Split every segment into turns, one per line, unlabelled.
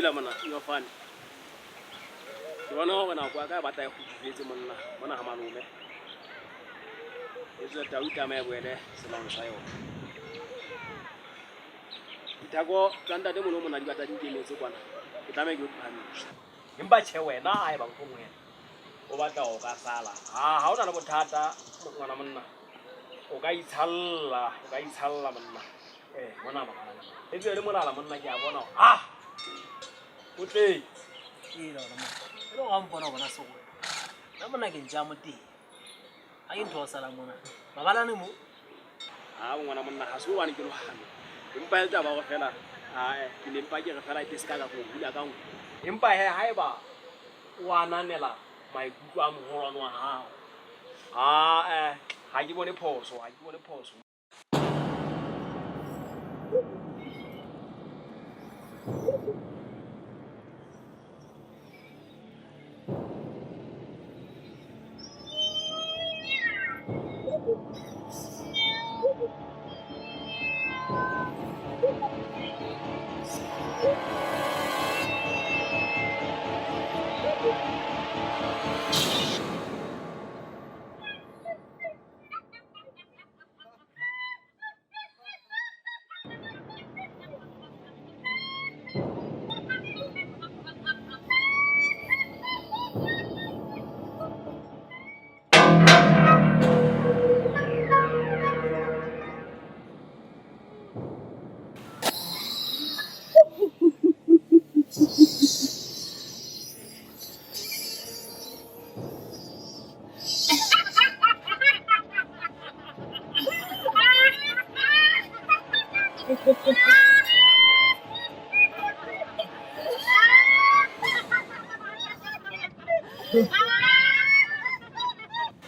Hela mana yo fane. Bona ho na kwa ka batla go fetse monna bona ha malome. Etsa tauta me boele selong sa yo. Ditako tsanda de mono mona di batla di kenetse kwana. Ke tla me ke phamisa. Empa che wena ha e ba go ngwe. O batla o ka sala. Ha ona le bothata ngwana monna. O ka itshalla monna. Bona makana. Etse le molala monna ke a bona. O tle.
Ila mama. Lo ga mpona bona se go. Na mona ke ntja moti. A ke ntho sala mona. Mabalane mo.
Ngwana monna ha se o bane ke lo hana. Empa etsa ba go fela. Ke lempa ke re fela ke ska ka go bula ka ngo. Empa ha eba o ananela maikutlo a mogolwane wa hao. Ha ke bone phoso.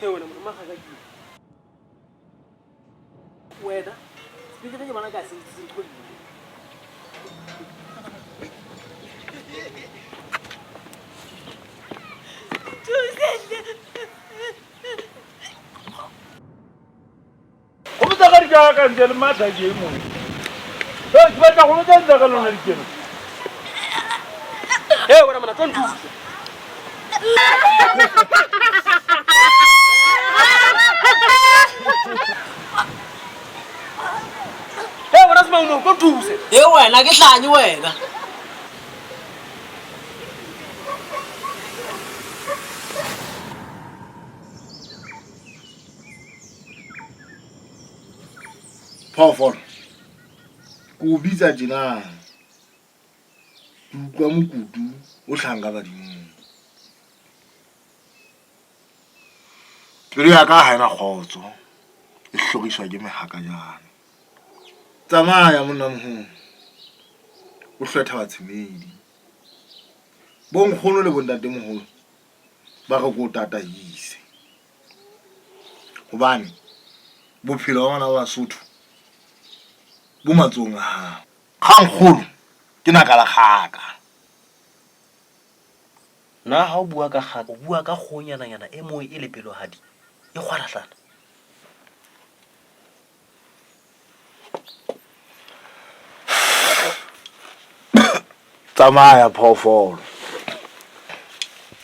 Wena mama ga ka ke. Wena speak ke bana ka se go.
Come da ka ja ka ndele mata je mo. Ke batla go ntsha ka lona dikeno.
Wena mana tontu. Wena sma mo go thuse.
Wena ke hlanye wena.
Phoofolo go bitsa dina ka mokutu o tlhanga badimong pelo ya ka ha ena kgotso e hlogiswa ke mehaka jana tsamaya monna moholo o hlwetha batshemedi bonkgono le bontate moholo ba re go tatahise hobane bophelo ba bana ba Basotho bo matsong a hao kgang kgolo ke nakala khaka
na ha o bua ka khaka o bua ka khonyana e mo e le pelohadi e kgwarahlana
tsamaya phoofolo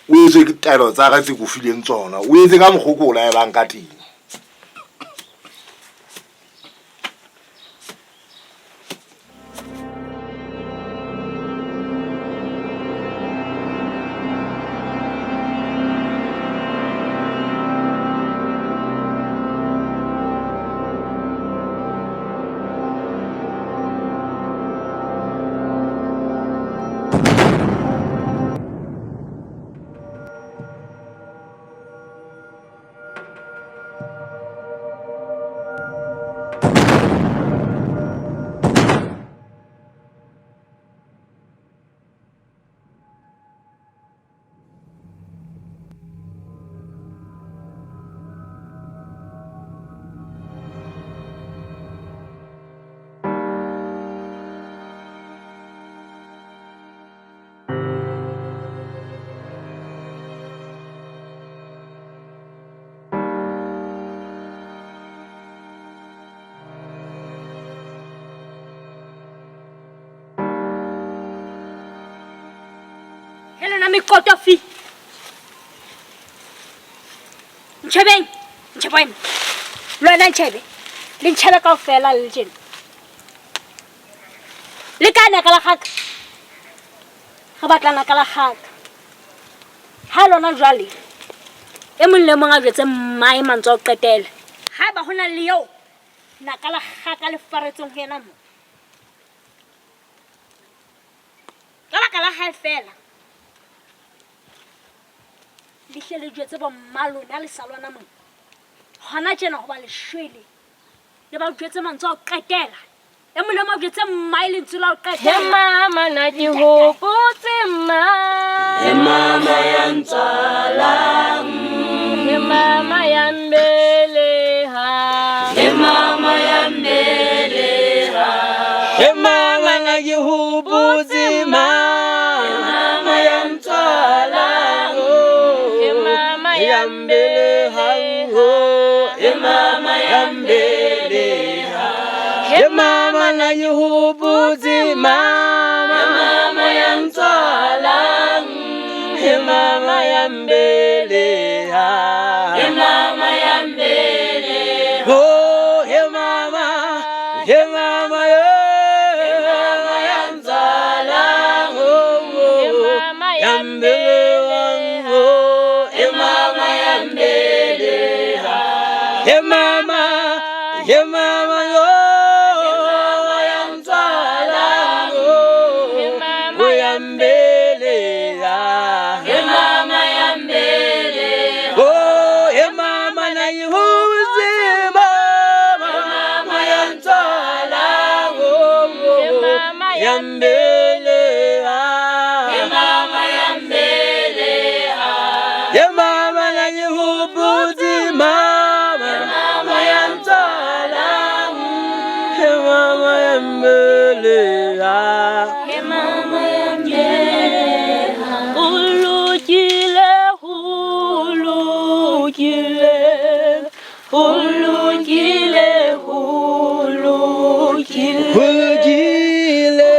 o etse ke taelo tsa ka tse go fileng tsona o etse ka mogokolo ya bang ka teng
Hello na mikotofi. Nchebeng. Nchebeng. Lwana nchebe. Le nchebe kaofela le tjena. Le kana ka la khaka. Ga batlana ka la khaka. Ha lona jwale. E mong le mong a jwetse mmae mantso o qetela. Ha ba hona le yo. Na ka la khaka le faretsong ho yena mo. Kala ha fela. Dihlele jwetse ba mmalona le salwana mo. Hana tjena ho ba le shwele. Le ba jwetse mantso o qetela. E mole mo jwetse mmae le ntse la o qetela.
Mama na di hopotse mma.
Mama ya ntsala.
Mama ya mbeleha.
Mama ya mbeleha.
Mama na di hopotse mma.
Mama ya ntsala.
Mama ya mbeleha.
Mama ya mbeleha.
Mama na di hopotse mma.
Mama ya ntsala.
Mama ya mbeleha.
Mama ya mbeleha.
Oh, mama ya. Mama ya ntsala.
Mama ya
mbeleha.
Mama ya mbeleha.
Mama yo. Mama ya ntsala. Ya mbeleha.
Mama ya mbeleha.
Oh, mama na yihuze mama. Mama ya ntsala.
Mama
Ya mbeleha.
Mama ya mbeleha.
Mama na yihuze mama. Mama ya ntsala. Mama ya mbeleha.
Mama ya mbeleha.
Ulukile, ulukile, ulukile, ulukile.
Hulukile.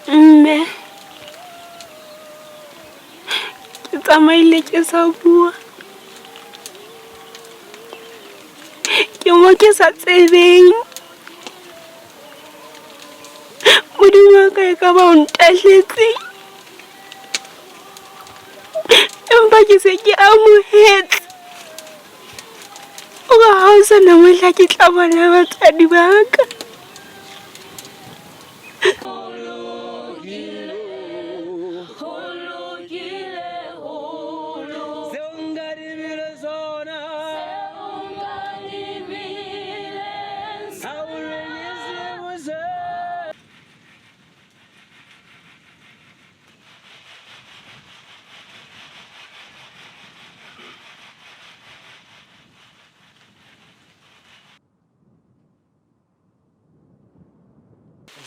Mme. Ke tsamaile ke sa bua. Ke mo ke sa tsebeng. Modimo wa ka e ka ba o ntahletse. Empa ke se ke amohetse. O ga ha o sana mohla ke tla bona batswadi ba ka.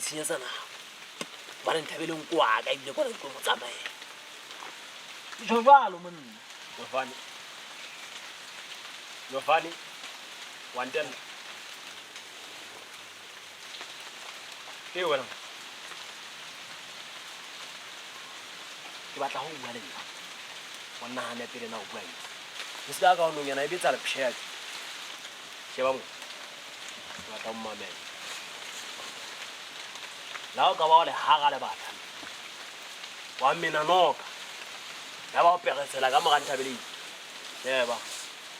Nyamatsana. Ba re nthabeleng kwa ka ibile kwa re tlo mo tsamaye. Jovalo monna.
Nofani. Wanten. Ke wena.
Ke batla ho bua le nna. Wonna ha nepele na o bua eng. Ke se ka ho nonyana e betsa le psheke.
Sheba mo. Ba tla mmamela. La o ka ba le haga le batla. Wa mina noka. Ya ba o pegetsela ka mogantha beleng. Sheba.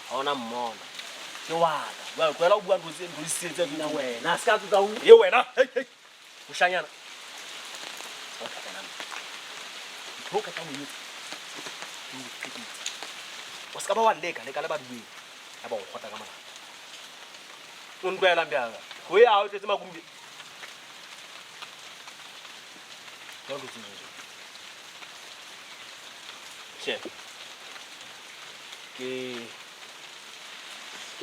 Ha ona mmona. Ke waka. Ba kwela o bua ntse ntse di setse
Nna wena se ka tsotsa o.
ye wena. O shanyana. O tlhakana. Ho ka tla mo yetsa. O ska ba wa leka le ba duwe. Ya ba o khota ka mala. O ntwela mbyaga. Go ya o tsetse magumbi. Ke ke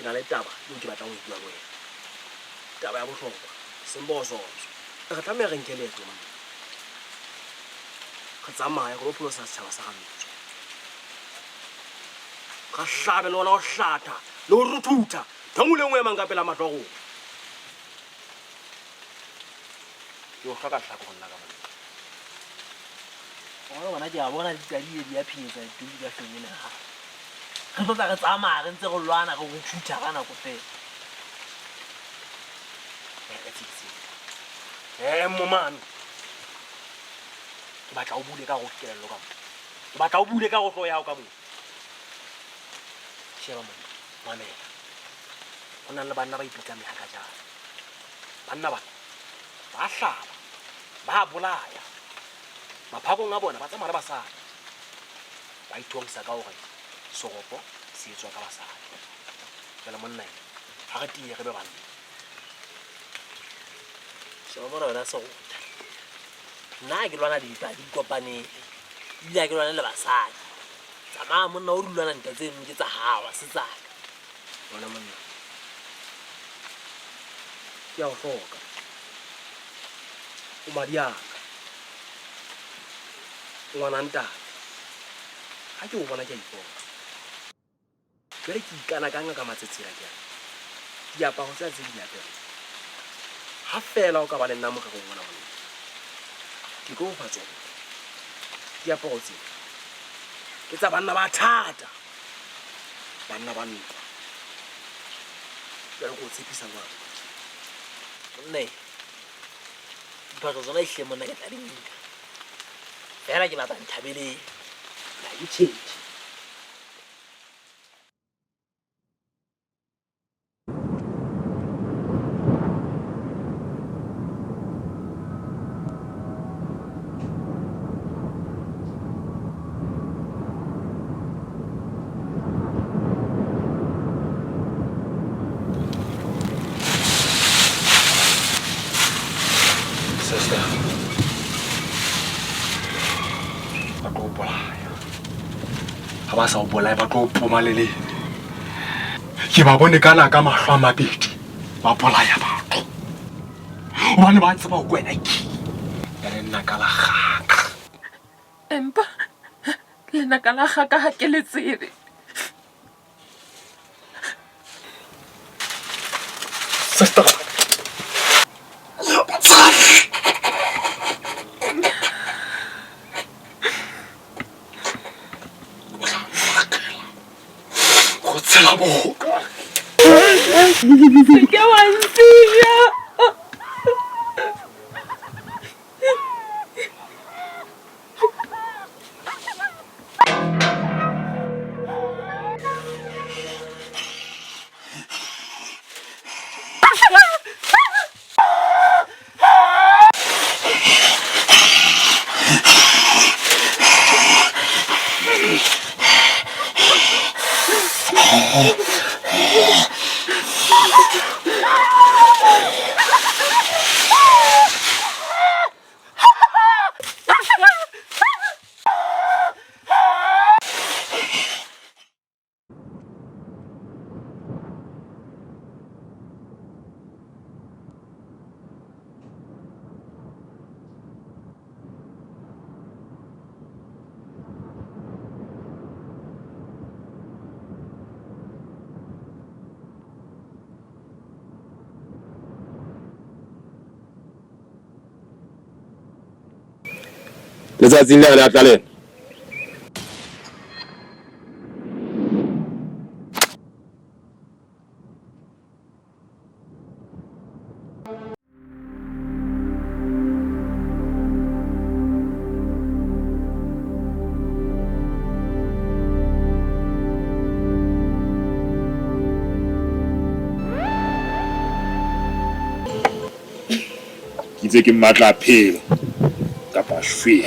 na le taba eo ke batlang ho bua le wena. Taba ya bohlokwa sembososo re tlameha re nke leeto monna re tsamaya go pholosa setšhaba sa gametso ga hlabe le ona go hlatha le go ruthutha thangwe le nngwe emang ka pela matlho a rona ke o hloka tlhako go nna ka monna
Bona ke a bona ditadi di a phinyetsa ditudi ka hlong ena gape re tlo tla re tsamaya re ntse go lwana go thutha ka nako fela
momane ke batla o bule ka go kelello ka mo ke batla o bule ka go tlo ya go ka mo sheba monna mamela go na le banna ba ipitsa mehaka jana banna ba hlaba ba bolaya maphakong a bona ba tsamaya le basadi ba ithongisa ka gore soropo se etswa ka basadi jale monna ene ga re tie re be banna
sheba bona wena Sesotho nna ke lwana dipadi kopanele ebile ke lwana le basadi tsamaya monna o di lwana ntwa tse nngwe ke tsa gawa se tsaka
bona monna ke a go hloka o madiaka ngwana ntate ga ke o bona ke a ipona jale ke ikana ka nga ka matsetsela ke yana diaparo tse a tse di apere ga fela o ka ba le nna mogagong ngwana monna ke tlo go fa tsone diaparo tse ke tsa banna ba thata banna ba ntwa jale go tshepisa ngwana
monne diphatlo tsona itlhe monna ke tla di nka fela ke batla nthabeleng
na ke change sister ba tlo bolaya ga ba sa o bolaya ba tlo pomaleleng ke ba bone kana ka mahlo a mabedi ba bolaya batho gobane ba tseba go kwena ke ya le nna ka la gaka
Empa lenaka la gaka ga ke le tsebe.
sister go tshela boka
Se ke wa ntshiya.
letsatsing le a tlalena ke itse ke mmatla phela kapa shwe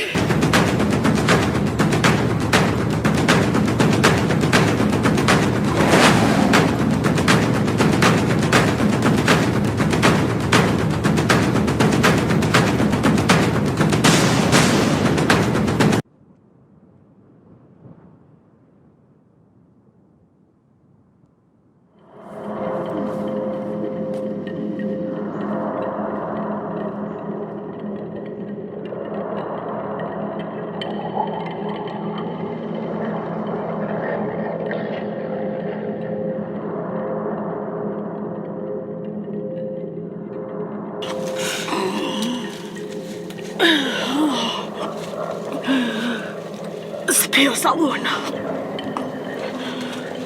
sepheo sa bona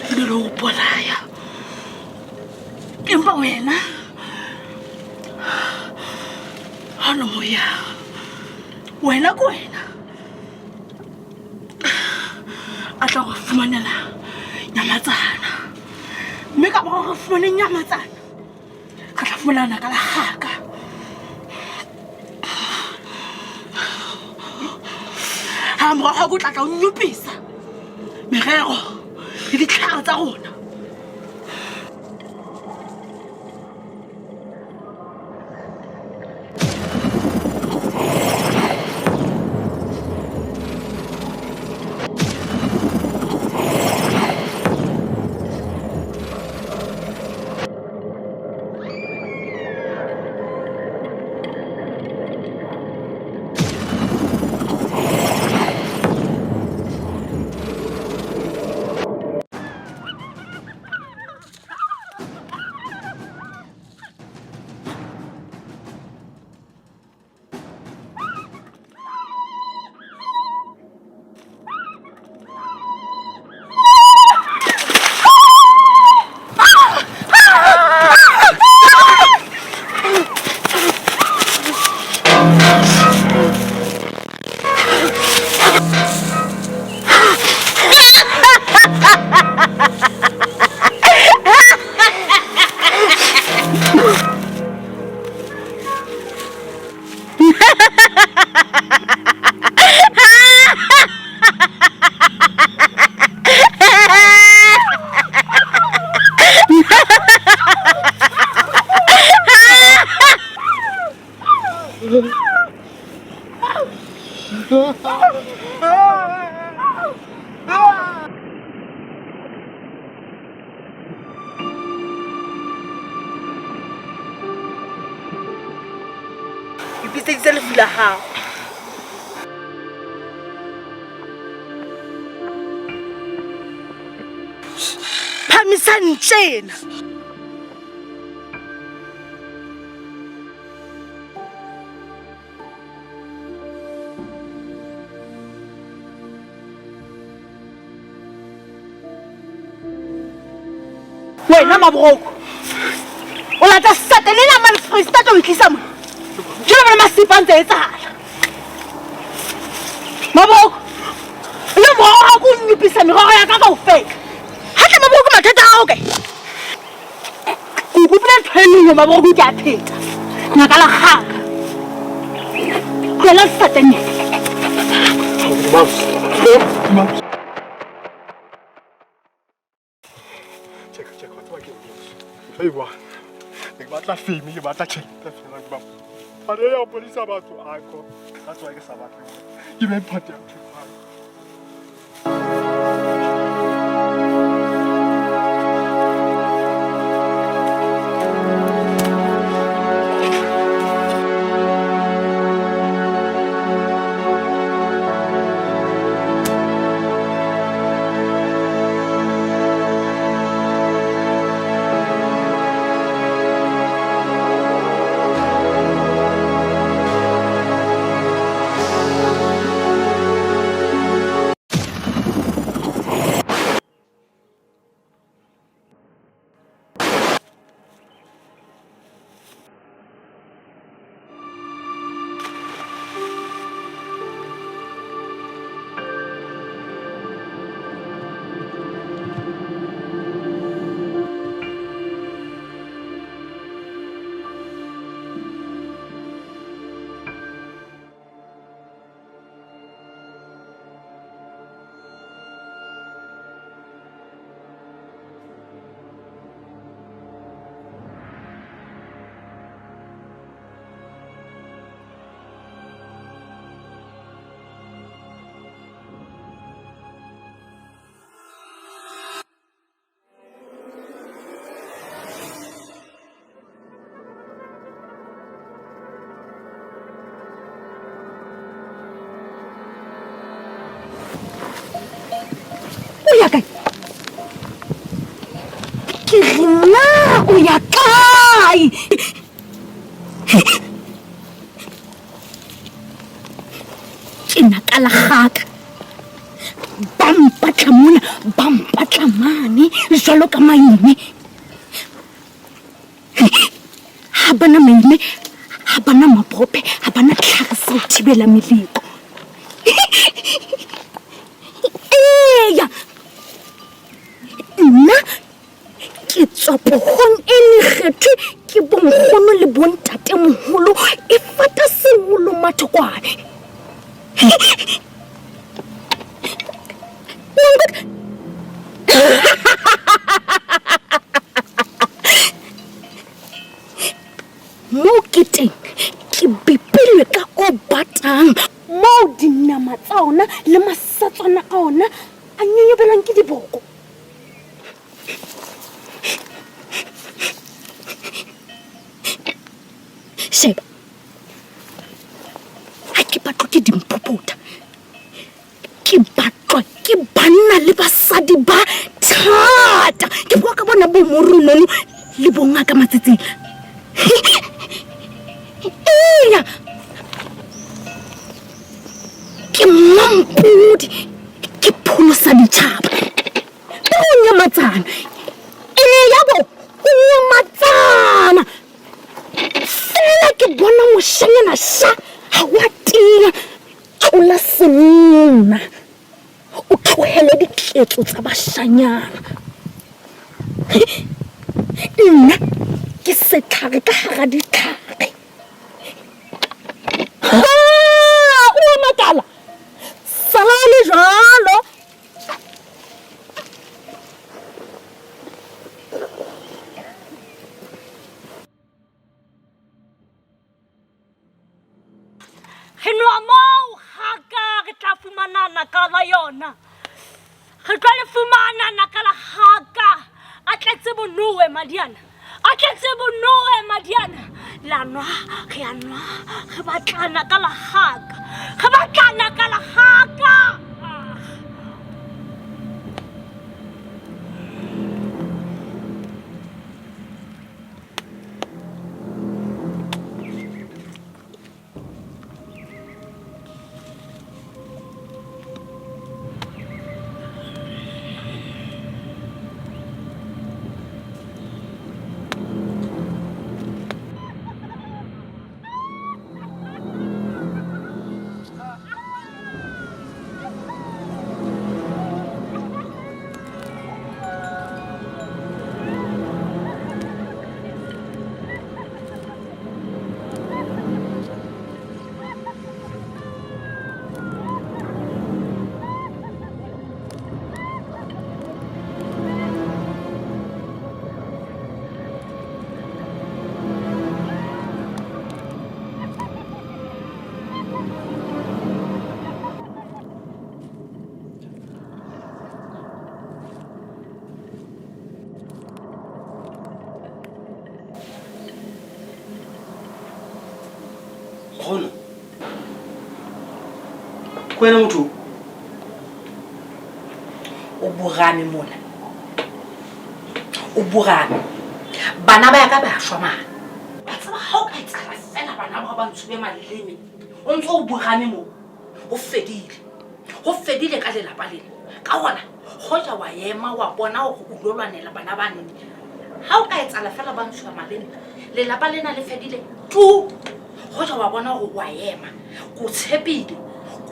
e le ho bolaya empa wena hano moya wena ko wena a tla go fumanela Nyamatsana mme ka ba go fumane Nyamatsana ka tla fumanana ka la gaka ha mo ga go tla tla o nyupisa merero le ditlhare tsa rona Ipitse le fula hao phamisane tjena wena mabroko o la tsa satelena man freestata o itlisa mo ke le bona masipantse etsahala mabroko le mo a go nyupisa merero ya ka ofela ha tla mabroko mathata a okay go pula training mabroko ke a pheta ngaka la gaga go la satane
Hey, what? They got a fee, me about a check. But they are police about to anchor. That's why I guess about you may put them to o ya kae ke naka la gaka
ba mpatla mane jwalo ka maime. Ha bana maime, ha bana mapope, ha bana tlhagisa ho thibela meleko. Eya, nna ke tswa pohong e lekgethwe ke bonkgono le bontatemoholo e fata sengolo mathokwane. Mo ke teng ke bipilwe ka o batang mo dinama tsa ona le masatswana a ona a nyenyebelang ke diboko. Sheba, ha ke batlwa ke dimpopota, ke batlwa ke banna le basadi ba thata. Ke bua ka bona bo morunono le bongaka matsetsela. Eya, ke mampudi, ke pholosa ditjhaba. Bo Nyamatsana, eya bo Nyamatsana. Fela ke bona moshanyana sha ha wa tia, tlola senna. O tlohele diketso tsa bashanyana. Nna ke setlhare ka hara ditlhare. O makala sala le jalo. Re noa moo haka re tla fumana nakala yona. Re tla le fumana nakala haka. A tletse bonoe Madiana. A tletse bonoe Madiana. Lanwa, re anwa, re batla nakala haka. Re batla nakala haka.
Khono. Kwena motho.
O burame mona. O burame. Bana ba ya ka ba shwa mana. Ba tsaba ha o ka etsala fela bana ba ba ntshube maleleme. O ntse o burame mo. O fedile. Ho fedile ka lelapa lena. Ka hona hoja wa yema wa bona ho ulolwanela bana ba nne. Ha o ka etsala fela ba ntshube maleleme. Lelapa lena le fedile. Tu. Hoja wa bona ho wa yema. Ko tshepile.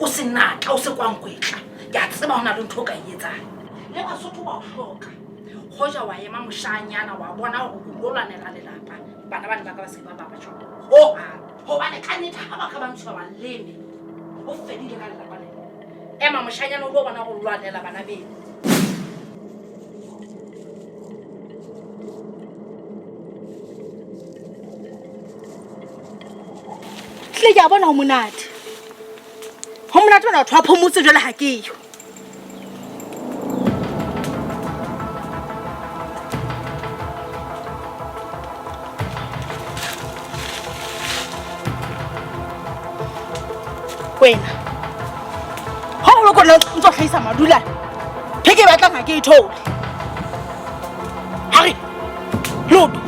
O se natla o se kwankwetla. Ya tseba hona le ntho ka etsang. Le Basotho ba o hloka. Hoja wa yema moshanyana wa bona ho ulolwanela lelapa. Bana ba ka ba se ba ba tjho. Ho bane ka nnete ha ba ka ba ntshwa ba leme. O fedile ka lelapa lena. Ema moshanyana o lo bona go lwanela bana beng. Tle ya bona ho monate. Ho monate bana batho ba phomotse jwale ha ke yo. Wena. Ha o lo kona ntse o hlahisa madula. Pheke batla nga ke ithole. Hari. Lodo.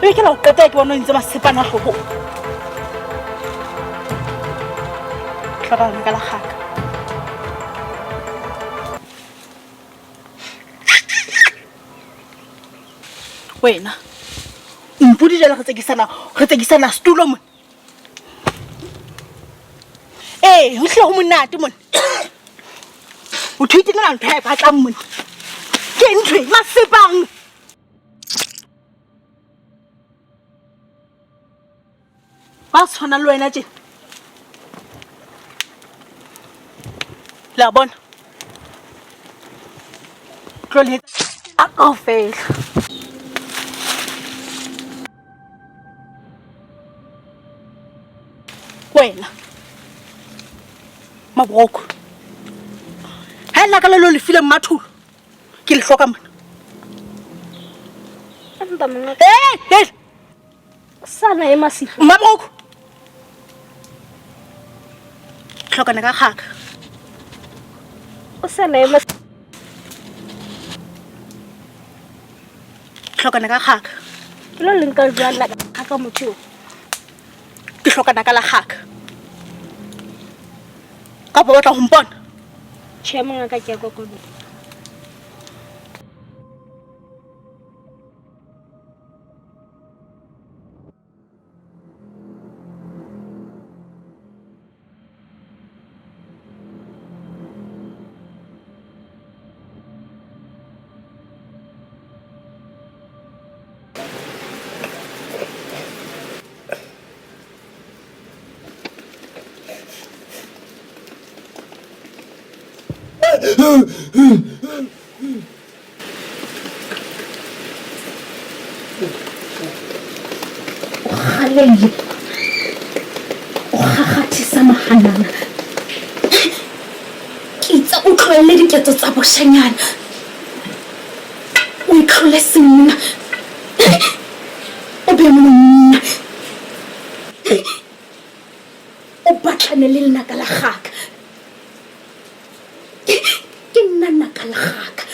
e ke la o qeta ke bona o ntse masepana hloho tlhorana ka la kgaka wena mpudi jalo re tsekisana setulo mona ho hle ho monate mona o thuitile na ntho ya e batlang mona ke ntho masepang ba tshwana le wena tjena la bona tlole a kaofela wena mabroko ha nna ka lo lefile mmathulo ke le hloka mona
anta mona sana e masifu
mabroko hlokana ka khaka
o sana e masifu
hlokana ka khaka
ke lo lenka jwana ka motho
ke hlokana ka la khaka ka ba batla ho mpona
che monga ka ke ya kokodu Halele o kgakgathisa mahanana ke itse o tlohelle diketso tsa boshanyana o itlhole senna o be monna o batlane le lenaka la kgaka ke nna naka la kgaka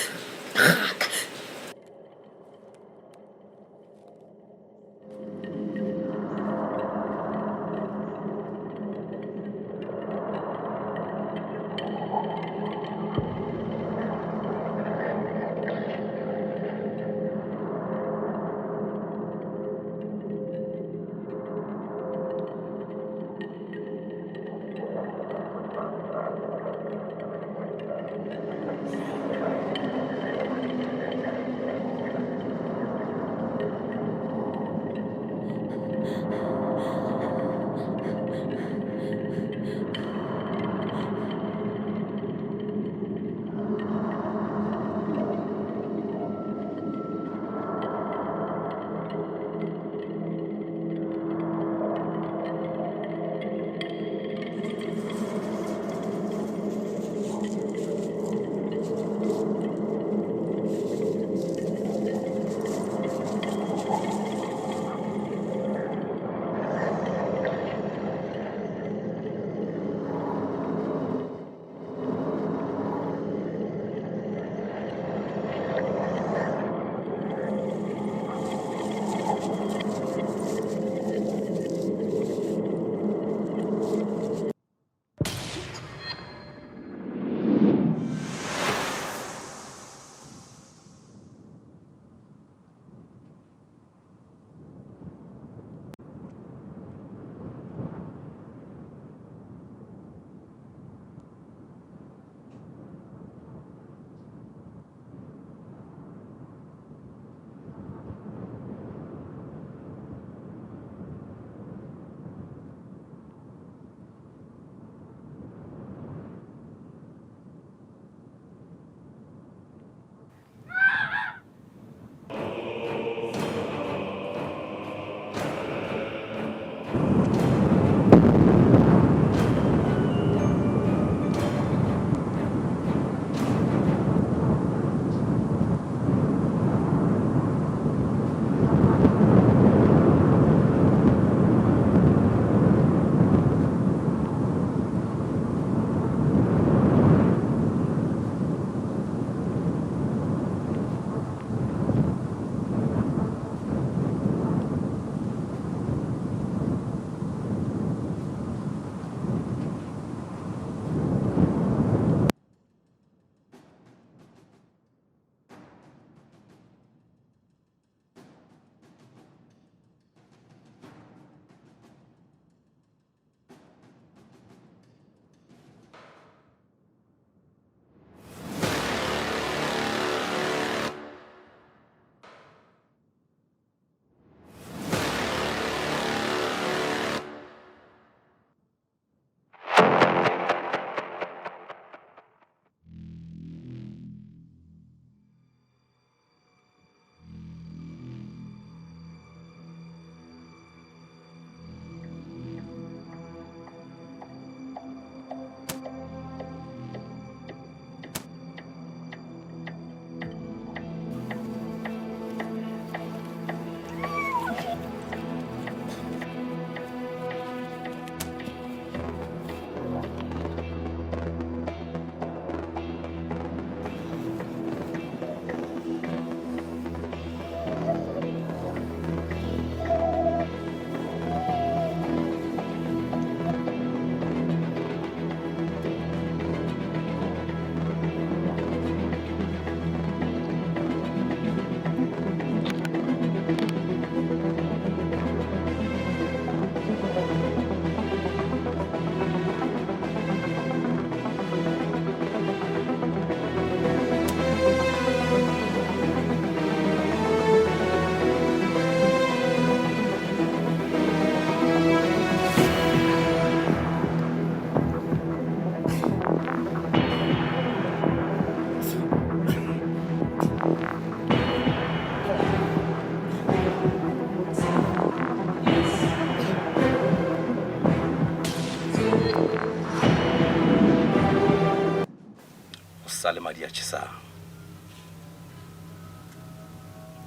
le madi a tjhesang.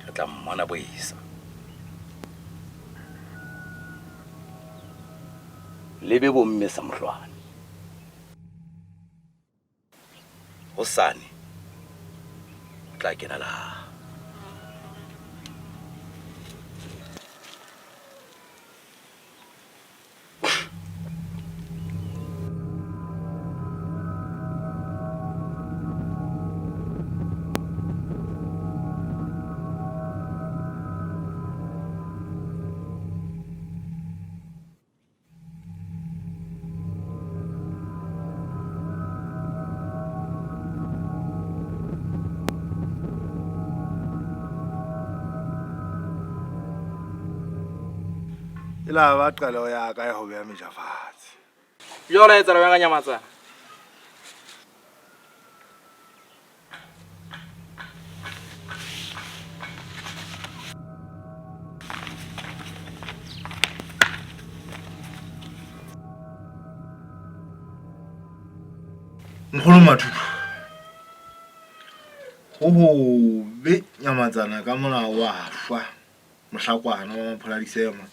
Re tla mmona boisa. Lebe bomme sa mohlwane. Hosane o tla kena la.
Ela ba qala ya ka ya ho beha meja fatshe.
Yo la etsa la nga Nyamatsana.
Nkgono Mathutu. Be Nyamatsana ka mona wa shwa. Mohlakwana wa mapholadisema.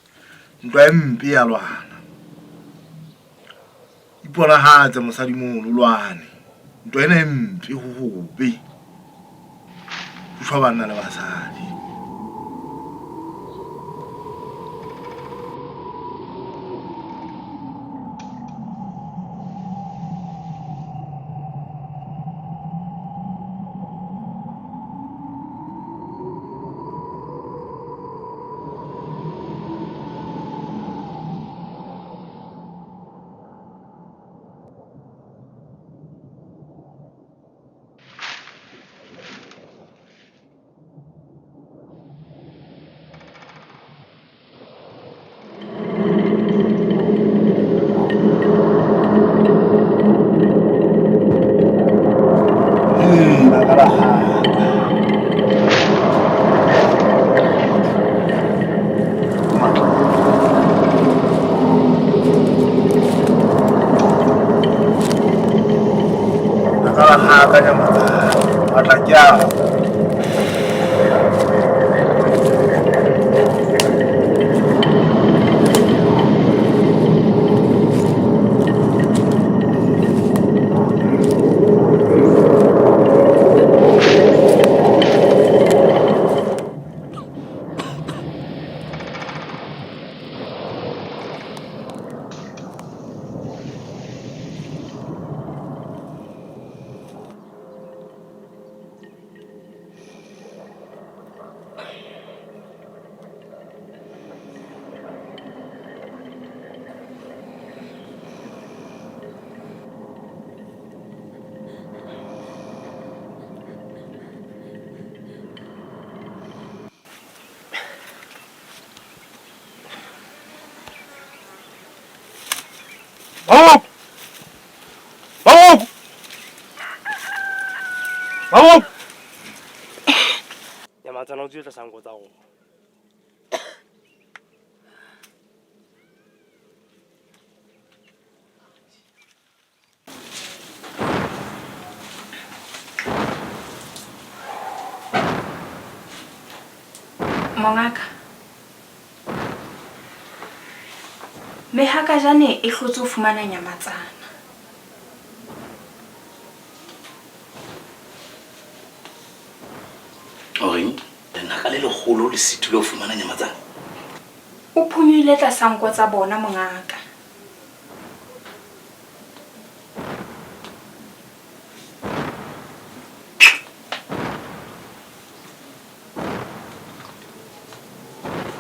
Ntwa empe ya lwana. Ipona hatse mosadi moholo lwane. Ntwa ena empe hobe. Ushwa bana le basadi.
Nyamatsana o tswile tla sango tsa rona.
Mongaka. Mehaka jane e hlotse ho fumana Nyamatsana.
Ore nna ka le legolo le sithule ho fumana Nyamatsana.
O phumile tla sanko tsa bona mongaka.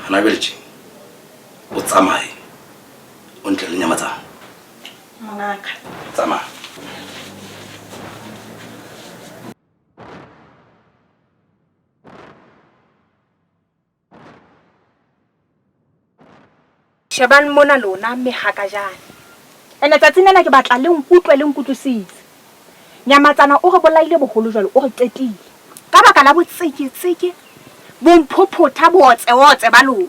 Hana belje. O tsamaye. O ntle le Nyamatsana.
Mongaka.
Tsamaya.
Shaban mona lona mehaka jane. Ene tsatsing lena ke batla le nkutlwe le nkutlwisise. Nyamatsana o re bolaile boholo jwalo o re qetile. Ka baka la botseke bomphopotha botse ba lona.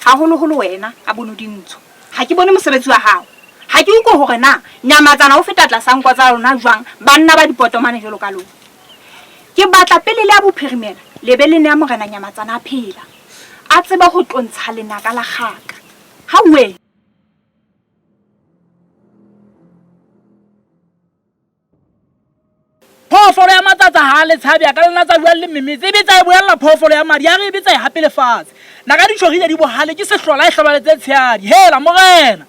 Haholoholo wena a bono dintsho. Ha ke bone mosebetsi wa hao. Ha ke utlwe hore na Nyamatsana o feta tla sankwa tsa lona jwang banna ba dipotomane jwalo ka lona.
ke batla pele le a bophirimela le be le ne a morena Nyamatsana a phela a tseba ho tlontsha lenaka la kgaka ha we
Phofolo ya matsatsa ha le tshabi a ka lena tsa bua le memetse be tsa e boella phofolo ya madi ya re be tsa e hape lefatshe naka di tshogile di bohale ke sehlola e hlobaletse tsheadi hela morena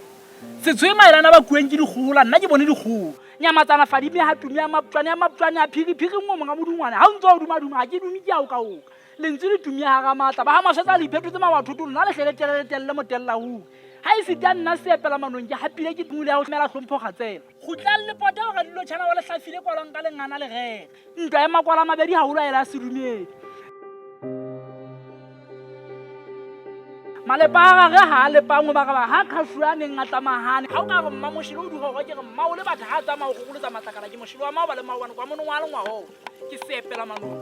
setswe maelana ba kueng ke dikgola nna ke bone dikgola Nyamatsana fadime ha tumi ya maptswane a phiri ngwe monga modungwane ha ntse o duma ha ke dumi ke a o ka o lentswe le tumi ya ga matla ba ha mashatsa le iphethotse mawathoto nna le hlele telele motella hu ha e sita nna se epela manong ke hapile ke tumule ya ho mela hlompho gatsela go tla le pota go ga dilo tshana wa le hlafile kwalong ka lengana le gena ntwa e makwala mabedi ha hula ela sedumedi malepa ga ge ha le pangwe ba ga ha khashuane ngata mahane ha o ka go mma moshilo o dugo ke re mma o le batho ha tsa mao go goletsa matlakala ke moshilo wa mao ba le maowane kwa monong wa lengwa ho ke sepela manong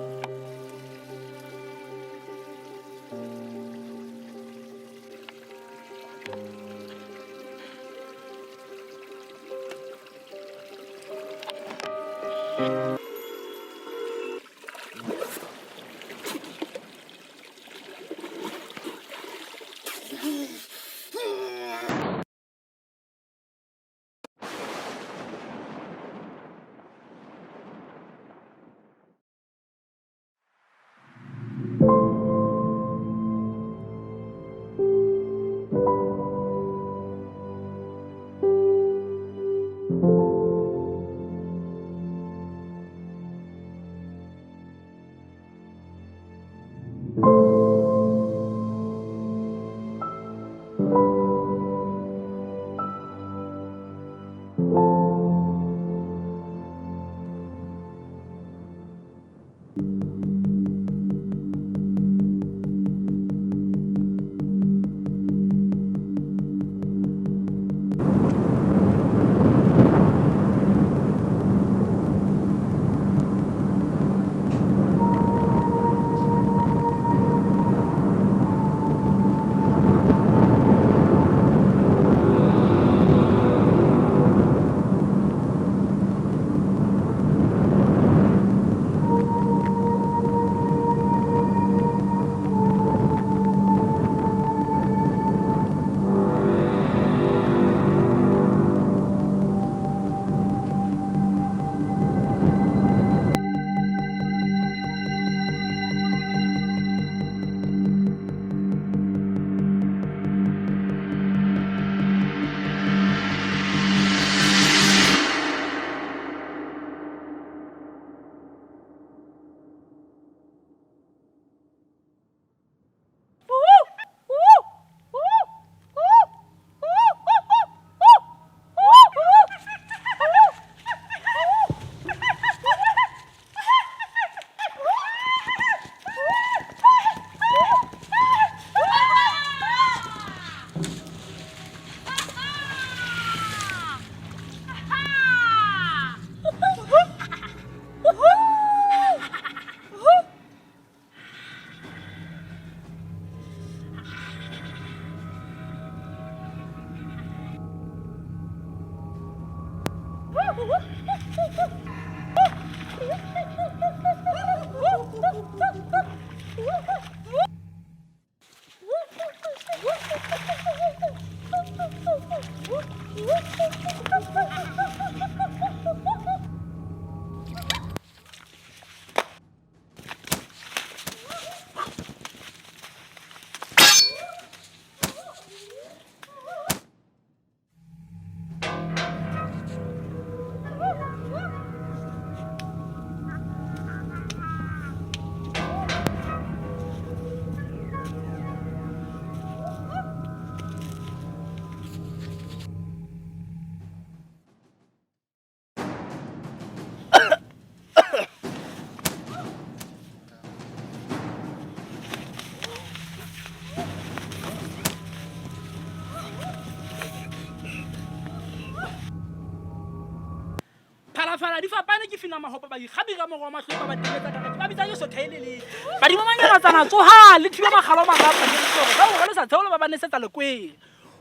Fala di fapane ke fina mahopa ba ikhabira mo go mahlo ba diletsa ka ba bitsa Sesotho le ba di mo Nyamatsana tsoha le thiba magalo magapa ke tsoro ba go le sa theolo ba ba nesetsa lekwe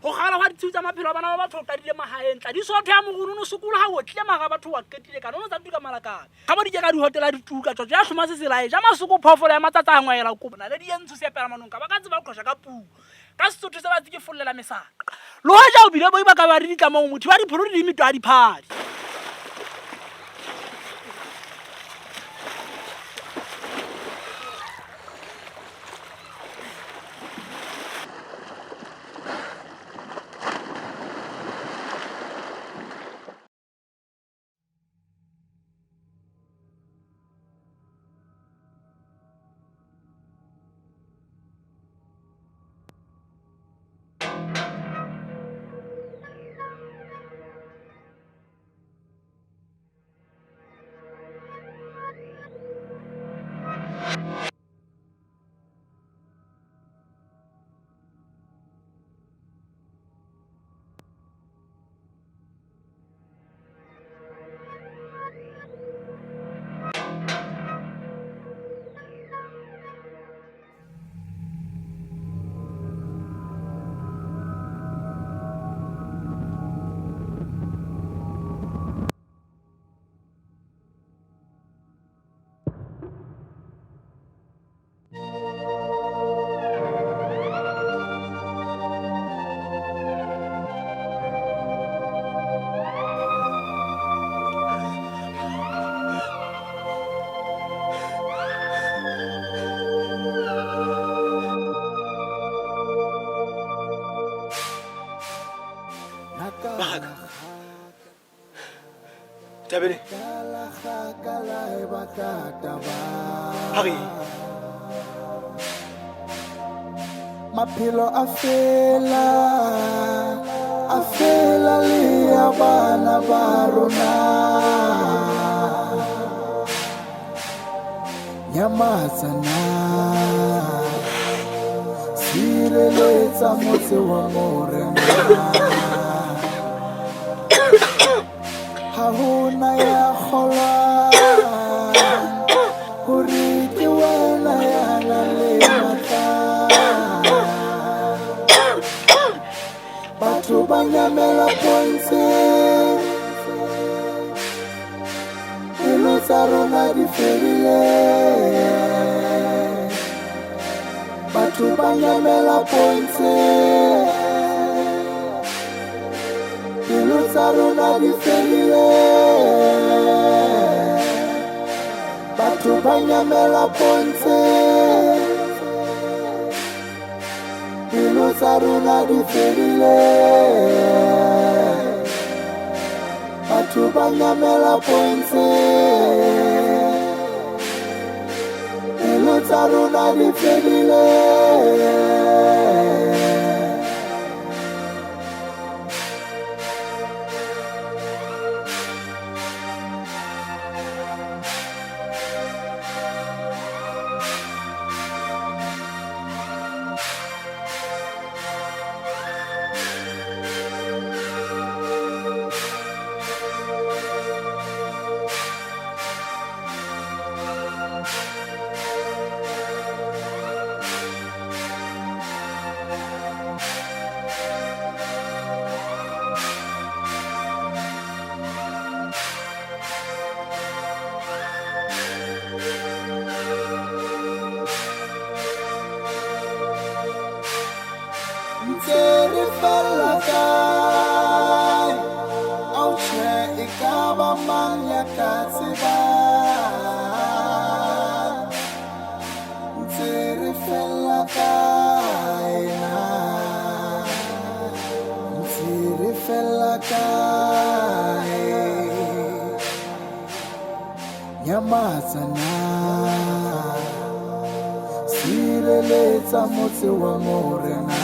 go gala ga ditshutsa maphelo a bana ba batho tadile magaeng tla di sotho ya mogolo no sokola ga o tlile maga batho wa ketile kana o tsa tuka malakabe ga bo di ke ka di hotela di tuka tsotso ya hloma se selae ja masoko phofolo ya matsatsa a ngwaela ko bona le di entse se pela manong ka ba ka tseba go ka puo ka Sesotho se ba tse ke follela mesaka lo ga ja o bile bo ba ka ba re ditla mo motho ba di pholo di mito a di phadi
Tabele. Hari.
Maphelo a fela le ya bana ba rona. Nyamatsana sireletsa motse wa morena. Ha hona ya kholwa hore ke wena ya na le matla. Batho ba nyamela pontshe pelo tsa rona di ferile. Batho ba nyamela pontshe pelo tsa rona di ferile. Batho ba nyamela pontshe pelo tsa rona di ferile. Batho ba nyamela pontshe pelo tsa rona di ferile. Nyamatsana sireletsa motse wa morena.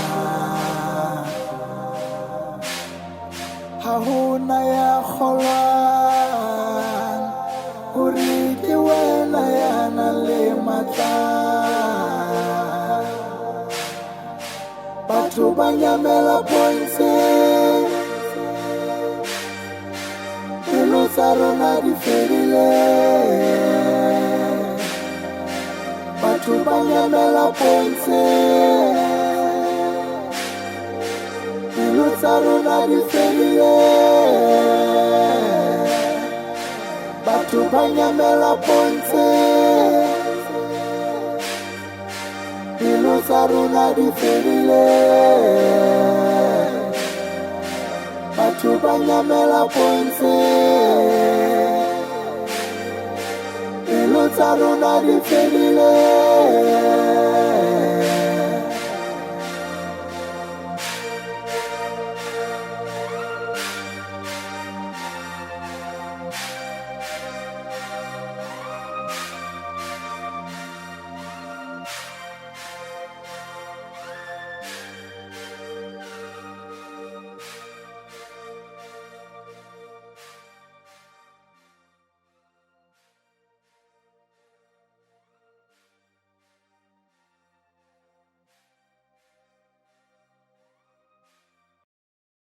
Ha hona ya kholwa hore ke wena ya na le matla. Batho ba nyamela pontshe pelo tsa rona di ferile. Batho ba nyamela pontshe pelo pelo tsa rona di fedile batho ba nyamela pontshe pelo tsa rona di fedile batho ba nyamela pontshe pelo tsa rona di fedile